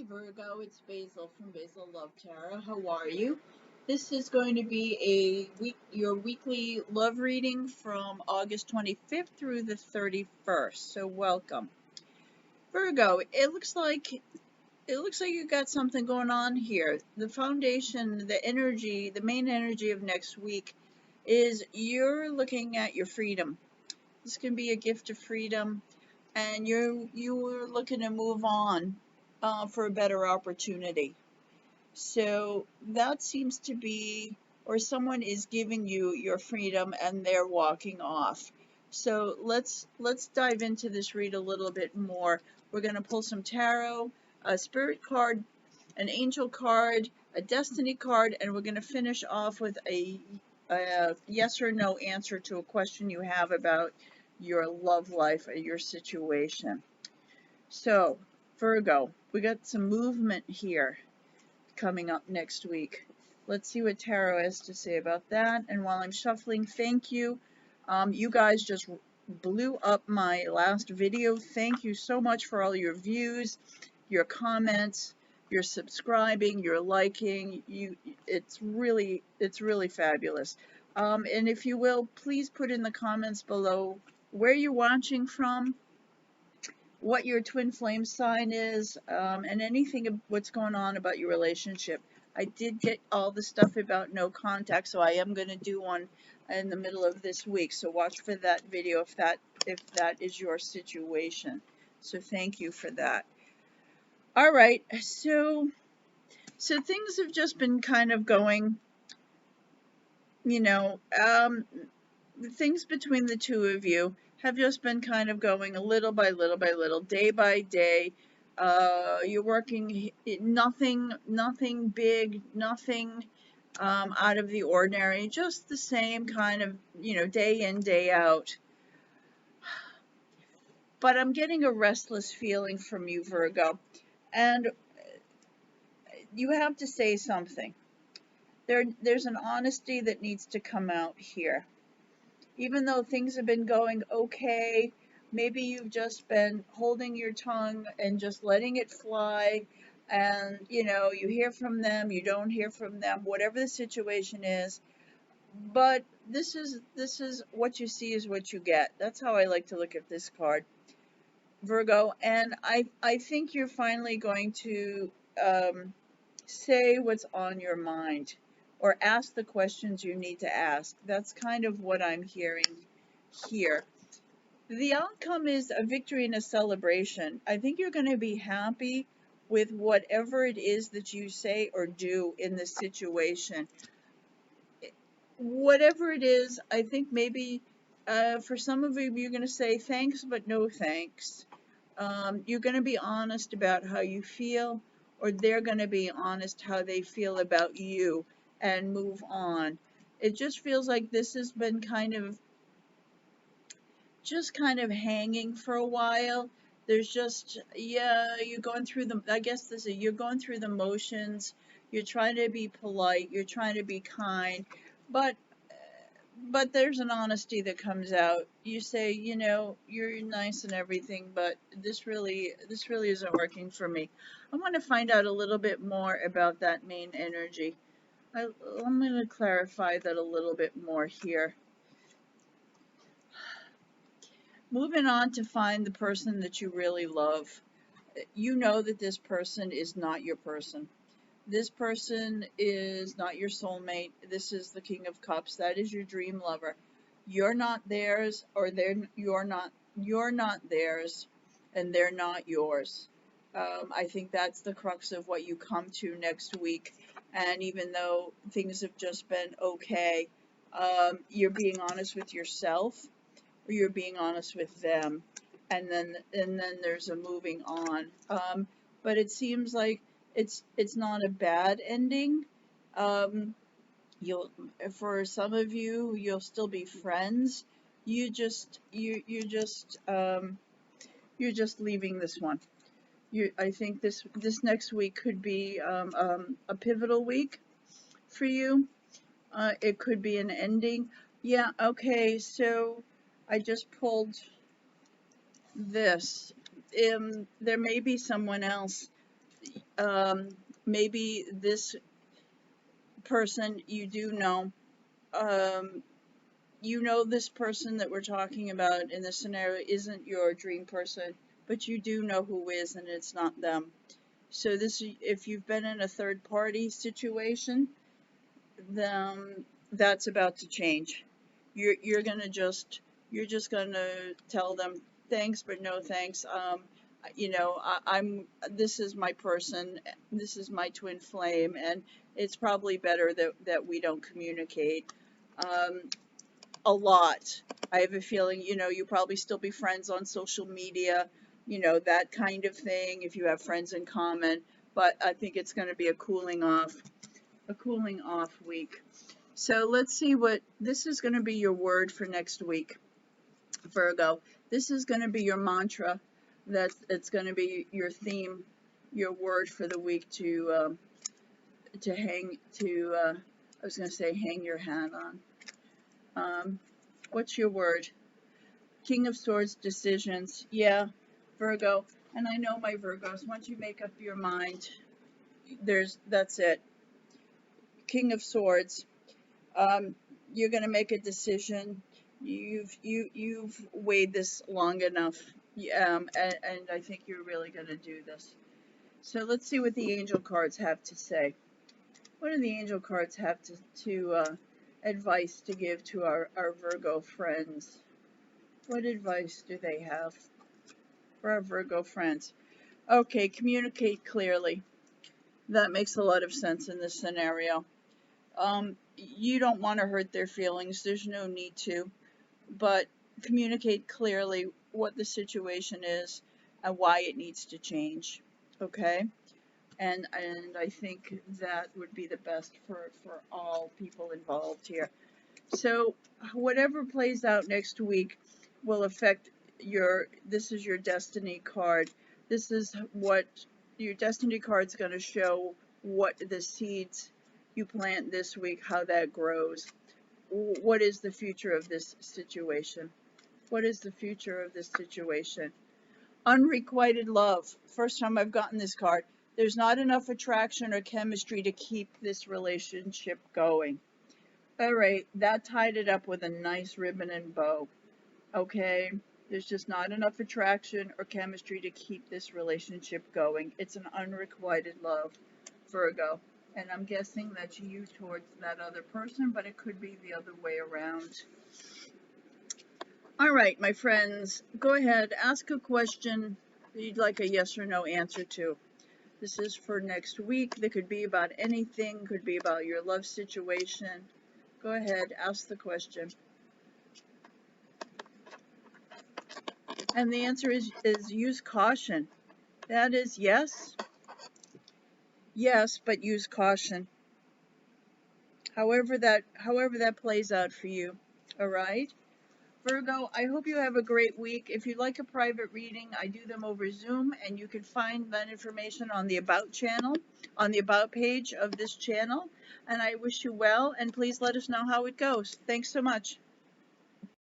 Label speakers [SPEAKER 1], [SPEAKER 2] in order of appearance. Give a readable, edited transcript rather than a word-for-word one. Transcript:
[SPEAKER 1] Virgo, it's Basil from Basil Love Tarot. How are you? This is going to be your weekly love reading from August 25th through the 31st. So welcome. Virgo, it looks like you got something going on here. The foundation, the energy, the main energy of next week is you're looking at your freedom. This can be a gift of freedom, and you're looking to move on for a better opportunity. So that seems to be, or someone is giving you your freedom and they're walking off. So let's dive into this read a little bit more. We're going to pull some tarot, a spirit card, an angel card, a destiny card, and we're going to finish off with a yes or no answer to a question you have about your love life or your situation. So, Virgo, we got some movement here coming up next week. Let's see what tarot has to say about that. And while I'm shuffling, thank you. You guys just blew up my last video. Thank you so much for all your views, your comments, your subscribing, your liking. It's really fabulous. And if you will, please put in the comments below where you're watching from, what your twin flame sign is, and anything of what's going on about your relationship. I did get all the stuff about no contact, so I am going to do one in the middle of this week. So watch for that video if that is your situation. So thank you for that. All right, so things have just been kind of going, things between the two of you have just been kind of going little by little by little, day by day. You're working nothing big, nothing out of the ordinary, just the same kind of, day in, day out. But I'm getting a restless feeling from you, Virgo, and you have to say something. There's an honesty that needs to come out here. Even though things have been going okay, maybe you've just been holding your tongue and just letting it fly, and you hear from them, you don't hear from them, whatever the situation is. But this is what you see is what you get. That's how I like to look at this card, Virgo. And I think you're finally going to say what's on your mind, or ask the questions you need to ask. That's kind of what I'm hearing here. The outcome is a victory and a celebration. I think you're going to be happy with whatever it is that you say or do in this situation. Whatever it is, I think maybe for some of you, you're going to say thanks, but no thanks. You're going to be honest about how you feel, or they're going to be honest how they feel about you, and move on. It just feels like this has been kind of hanging for a while. There's just, you're going through you're going through the motions. You're trying to be polite, you're trying to be kind, but there's an honesty that comes out. You say, you're nice and everything, but this really isn't working for me. I want to find out a little bit more about that main energy. I'm going to clarify that a little bit more here. Moving on to find the person that you really love. You know that this person is not your person. This person is not your soulmate. This is the King of Cups. That is your dream lover. You're not theirs, or you're not theirs, and they're not yours. I think that's the crux of what you come to next week. And even though things have just been okay, you're being honest with yourself, or you're being honest with them, and then there's a moving on. But it seems like it's not a bad ending. For some of you, you'll still be friends. You're just leaving this one. I think this next week could be a pivotal week for you. It could be an ending. Yeah, okay, so I just pulled this. There may be someone else. Maybe this person you do know, you know this person that we're talking about in this scenario isn't your dream person, but you do know who is, and it's not them. So this, if you've been in a third party situation, then that's about to change. You're just gonna tell them thanks, but no thanks. You know, this is my person, this is my twin flame, and it's probably better that we don't communicate. Um, a lot. I have a feeling, you know, you probably still be friends on social media, you know, that kind of thing, if you have friends in common. But I think it's going to be a cooling off week. So let's see what this is going to be your word for next week, Virgo. This is going to be your mantra. It's going to be your theme, your word for the week to hang to. I was going to say hang your hat on. What's your word? King of Swords, decisions. Yeah, Virgo. And I know my Virgos, once you make up your mind, that's it. King of Swords. You're going to make a decision. You've weighed this long enough. And I think you're really going to do this. So let's see what the angel cards have to say. What do the angel cards have to advice to give to our Virgo friends? What advice do they have for our Virgo friends? Okay, communicate clearly. That makes a lot of sense in this scenario. You don't want to hurt their feelings. There's no need to. But communicate clearly what the situation is and why it needs to change. Okay? And I think that would be the best for all people involved here. So whatever plays out next week will affect this is your destiny card. This is what your destiny card is going to show, what the seeds you plant this week, how that grows. What is the future of this situation? What is the future of this situation? Unrequited love. First time I've gotten this card. There's not enough attraction or chemistry to keep this relationship going. All right, that tied it up with a nice ribbon and bow. Okay, there's just not enough attraction or chemistry to keep this relationship going. It's an unrequited love, Virgo. And I'm guessing that's you towards that other person, but it could be the other way around. All right, my friends, go ahead, ask a question you'd like a yes or no answer to. This is for next week. That could be about anything, could be about your love situation. Go ahead, ask the question. And the answer is use caution. That is yes. Yes, but use caution. However that plays out for you. All right? Virgo, I hope you have a great week. If you'd like a private reading, I do them over Zoom, and you can find that information on the About channel, on the About page of this channel. And I wish you well, and please let us know how it goes. Thanks so much.